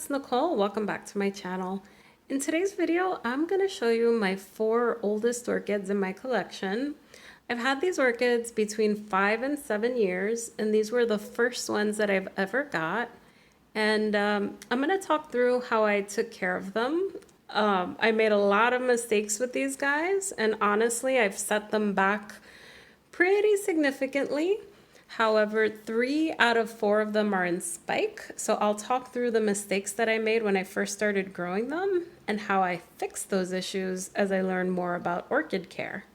it's Nicole. Welcome back to my channel. In today's video, I'm going to show you my 4 oldest orchids in my collection. I've had these orchids between 5 and 7 years, and these were the first ones that I've ever got. And I'm going to talk through how I took care of them. I made a lot of mistakes with these guys, and honestly, I've set them back pretty significantly. However, 3 out of 4 of them are in spike, so I'll talk through the mistakes that I made when I first started growing them and how I fixed those issues as I learned more about orchid care.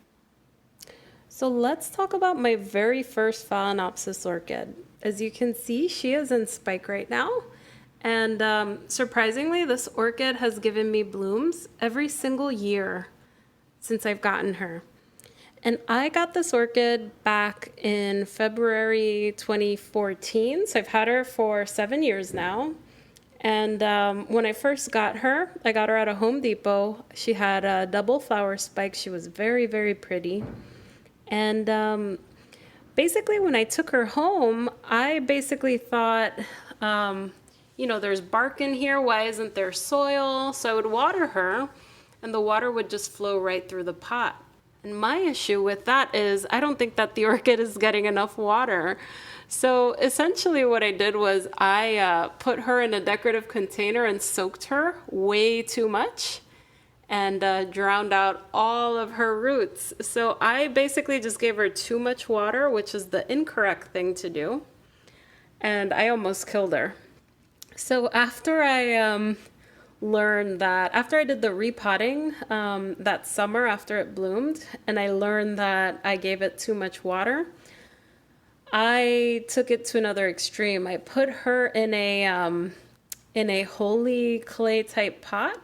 So let's talk about my very first Phalaenopsis orchid. As you can see, she is in spike right now, and surprisingly, this orchid has given me blooms every single year since I've gotten her. And I got this orchid back in February 2014, so I've had her for 7 years now. And when I first got her, I got her at a Home Depot. She had a double flower spike. She was very, very pretty. And basically when I took her home, I basically thought, you know, there's bark in here. Why isn't there soil? So I would water her, and the water would just flow right through the pot. And my issue with that is I don't think that the orchid is getting enough water. So essentially what I did was I put her in a decorative container and soaked her way too much and drowned out all of her roots. So I basically just gave her too much water, which is the incorrect thing to do. And I almost killed her. So after I learned that, after I did the repotting that summer after it bloomed, and I learned that I gave it too much water, I took it to another extreme. I put her in a holy clay type pot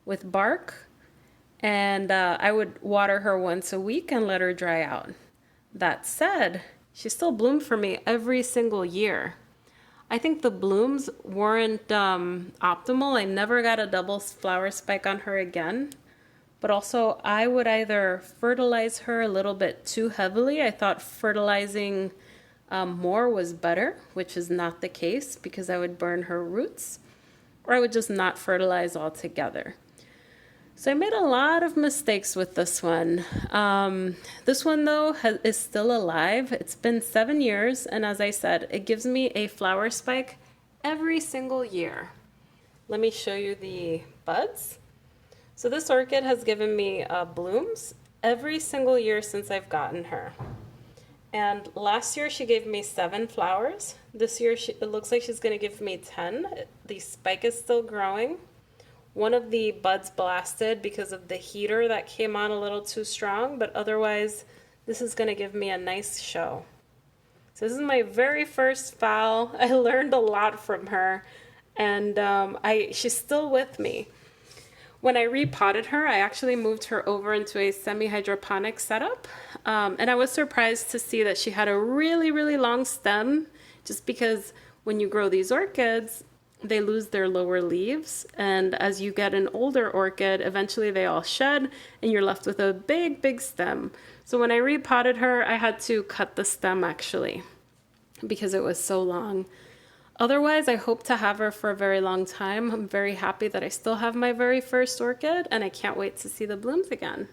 with bark, and I would water her once a week and let her dry out. That said, she still bloomed for me every single year. I think the blooms weren't optimal. I never got a double flower spike on her again. But also, I would either fertilize her a little bit too heavily. I thought fertilizing more was better, which is not the case because I would burn her roots. Or I would just not fertilize altogether. So I made a lot of mistakes with this one. This one, though, is still alive. It's been 7 years, and as I said, it gives me a flower spike every single year. Let me show you the buds. So this orchid has given me blooms every single year since I've gotten her. And last year she gave me 7 flowers. This year it looks like she's going to give me 10. The spike is still growing. One of the buds blasted because of the heater that came on a little too strong, but otherwise this is going to give me a nice show. So this is my very first phal. I learned a lot from her, and she's still with me. When I repotted her, I actually moved her over into a semi-hydroponic setup, and I was surprised to see that she had a really, really long stem, just because when you grow these orchids, they lose their lower leaves, and as you get an older orchid, eventually they all shed and you're left with a big, big stem. So when I repotted her, I had to cut the stem actually because it was so long. Otherwise, I hope to have her for a very long time. I'm very happy that I still have my very first orchid, and I can't wait to see the blooms again.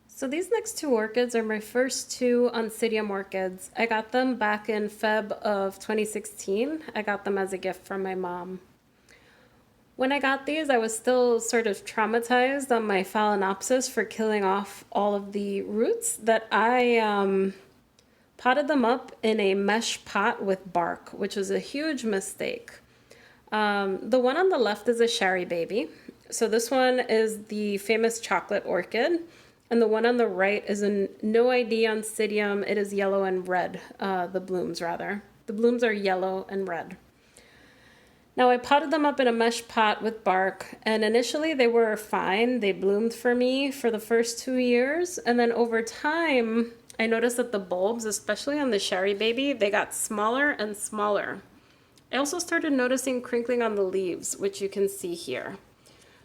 So these next 2 orchids are my first 2 oncidium orchids. I got them back in Feb of 2016. I got them as a gift from my mom. When I got these, I was still sort of traumatized on my Phalaenopsis for killing off all of the roots that I potted them up in a mesh pot with bark, which was a huge mistake. The one on the left is a Sherry baby. So this one is the famous chocolate orchid. And the one on the right is a no ID oncidium. It is yellow and red, the blooms rather. The blooms are yellow and red. Now I potted them up in a mesh pot with bark, and initially they were fine. They bloomed for me for the first 2 years, and then over time, I noticed that the bulbs, especially on the Sherry baby, they got smaller and smaller. I also started noticing crinkling on the leaves, which you can see here.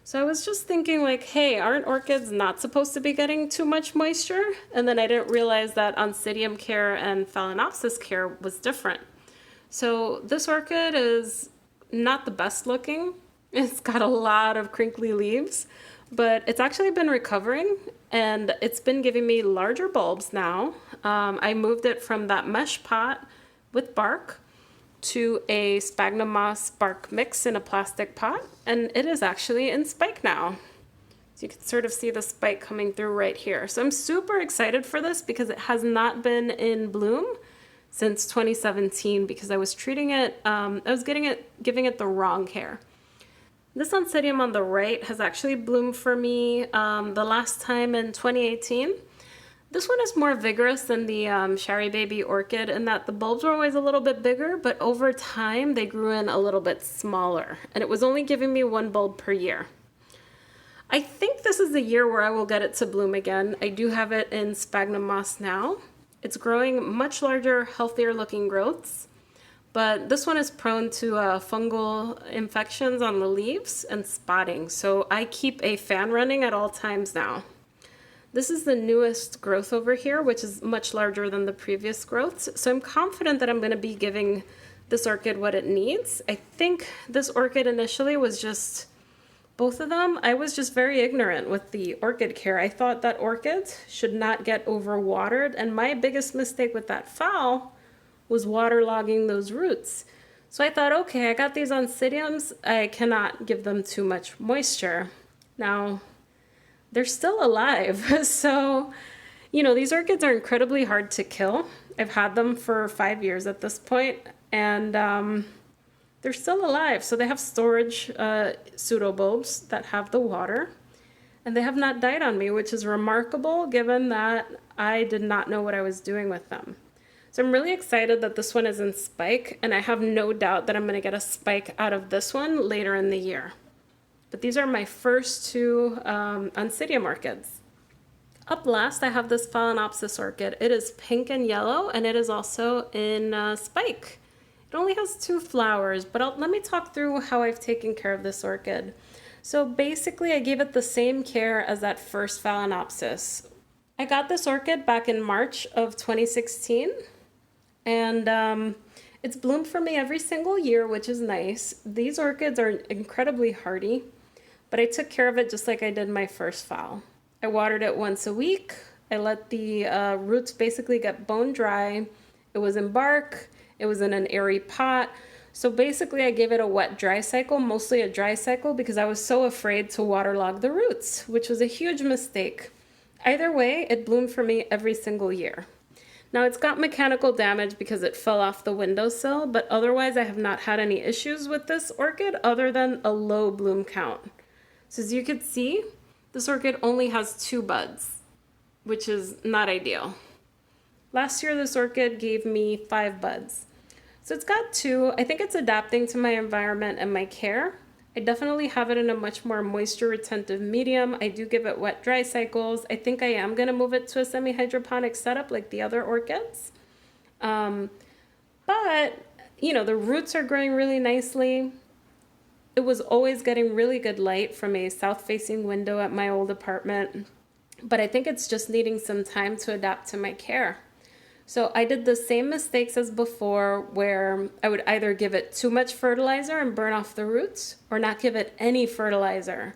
So I was just thinking like, hey, aren't orchids not supposed to be getting too much moisture? And then I didn't realize that oncidium care and Phalaenopsis care was different. So this orchid is not the best looking. It's got a lot of crinkly leaves, but it's actually been recovering and it's been giving me larger bulbs now. I moved it from that mesh pot with bark to a sphagnum moss bark mix in a plastic pot, and it is actually in spike now. So you can sort of see the spike coming through right here. So I'm super excited for this because it has not been in bloom since 2017 because I was treating it, giving it the wrong care. This oncidium on the right has actually bloomed for me the last time in 2018. This one is more vigorous than the Shari Baby Orchid in that the bulbs were always a little bit bigger, but over time they grew in a little bit smaller, and it was only giving me one bulb per year. I think this is the year where I will get it to bloom again. I do have it in sphagnum moss now. It's growing much larger, healthier looking growths, but this one is prone to fungal infections on the leaves and spotting, so I keep a fan running at all times now. This is the newest growth over here, which is much larger than the previous growths, so I'm confident that I'm going to be giving this orchid what it needs. I think this orchid initially was just both of them. I was just very ignorant with the orchid care. I thought that orchids should not get overwatered, and my biggest mistake with that phal was waterlogging those roots. So I thought, okay, I got these oncidiums, I cannot give them too much moisture. Now, they're still alive. So, you know, these orchids are incredibly hard to kill. I've had them for 5 years at this point, and they're still alive. So they have storage pseudobulbs that have the water, and they have not died on me, which is remarkable given that I did not know what I was doing with them. So I'm really excited that this one is in spike, and I have no doubt that I'm going to get a spike out of this one later in the year. But these are my first two oncidium orchids. Up last, I have this Phalaenopsis Orchid. It is pink and yellow, and it is also in spike. It only has 2 flowers, but let me talk through how I've taken care of this orchid. So basically, I gave it the same care as that first Phalaenopsis. I got this orchid back in March of 2016, and it's bloomed for me every single year, which is nice. These orchids are incredibly hardy, but I took care of it just like I did my first phal. I watered it once a week. I let the roots basically get bone dry. It was in bark. It was in an airy pot. So basically I gave it a wet dry cycle, mostly a dry cycle, because I was so afraid to waterlog the roots, which was a huge mistake. Either way, it bloomed for me every single year. Now it's got mechanical damage because it fell off the windowsill, but otherwise I have not had any issues with this orchid other than a low bloom count. So as you can see, this orchid only has 2 buds, which is not ideal. Last year, this orchid gave me 5 buds. So it's got 2. I think it's adapting to my environment and my care. I definitely have it in a much more moisture retentive medium. I do give it wet dry cycles. I think I am going to move it to a semi-hydroponic setup like the other orchids. But, you know, the roots are growing really nicely. It was always getting really good light from a south-facing window at my old apartment. But I think it's just needing some time to adapt to my care. So I did the same mistakes as before, where I would either give it too much fertilizer and burn off the roots or not give it any fertilizer.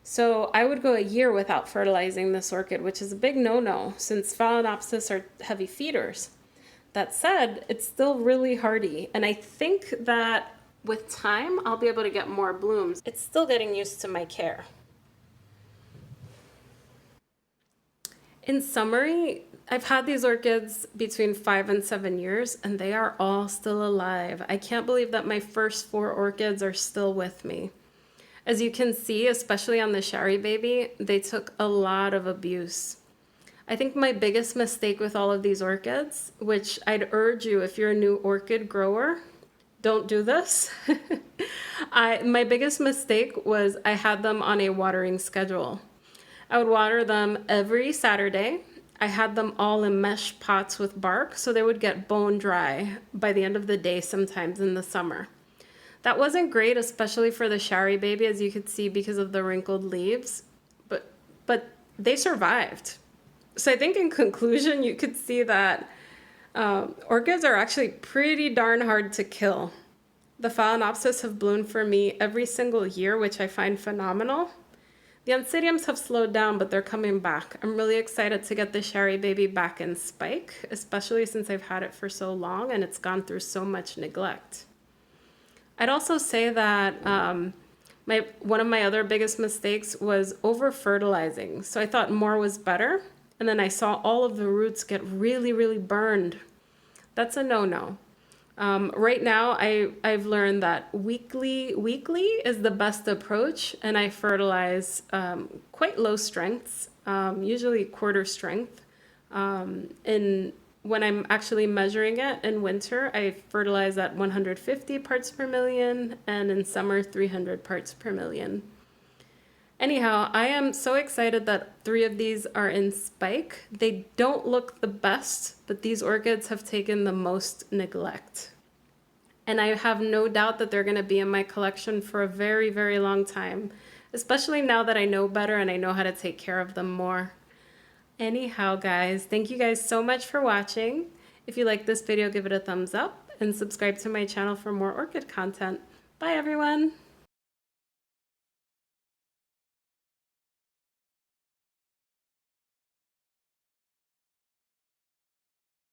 So I would go a year without fertilizing this orchid, which is a big no-no since Phalaenopsis are heavy feeders. That said, it's still really hardy, and I think that with time I'll be able to get more blooms. It's still getting used to my care. In summary, I've had these orchids between 5 and 7 years, and they are all still alive. I can't believe that my first 4 orchids are still with me. As you can see, especially on the Shari Baby, they took a lot of abuse. I think my biggest mistake with all of these orchids, which I'd urge you if you're a new orchid grower, don't do this. My biggest mistake was I had them on a watering schedule. I would water them every Saturday. I had them all in mesh pots with bark, so they would get bone dry by the end of the day, sometimes in the summer. That wasn't great, especially for the Shari Baby, as you could see, because of the wrinkled leaves, but they survived. So I think in conclusion, you could see that orchids are actually pretty darn hard to kill. The Phalaenopsis have bloomed for me every single year, which I find phenomenal. The oncidiums have slowed down, but they're coming back. I'm really excited to get the Sherry Baby back in spike, especially since I've had it for so long and it's gone through so much neglect. I'd also say that one of my other biggest mistakes was over fertilizing. So I thought more was better, and then I saw all of the roots get really, really burned. That's a no-no. Right now, I've learned that weekly is the best approach, and I fertilize quite low strengths, usually quarter strength. And when I'm actually measuring it in winter, I fertilize at 150 parts per million, and in summer, 300 parts per million. Anyhow, I am so excited that 3 of these are in spike. They don't look the best, but these orchids have taken the most neglect. And I have no doubt that they're going to be in my collection for a very, very long time, especially now that I know better and I know how to take care of them more. Anyhow, guys, thank you guys so much for watching. If you like this video, give it a thumbs up and subscribe to my channel for more orchid content. Bye, everyone.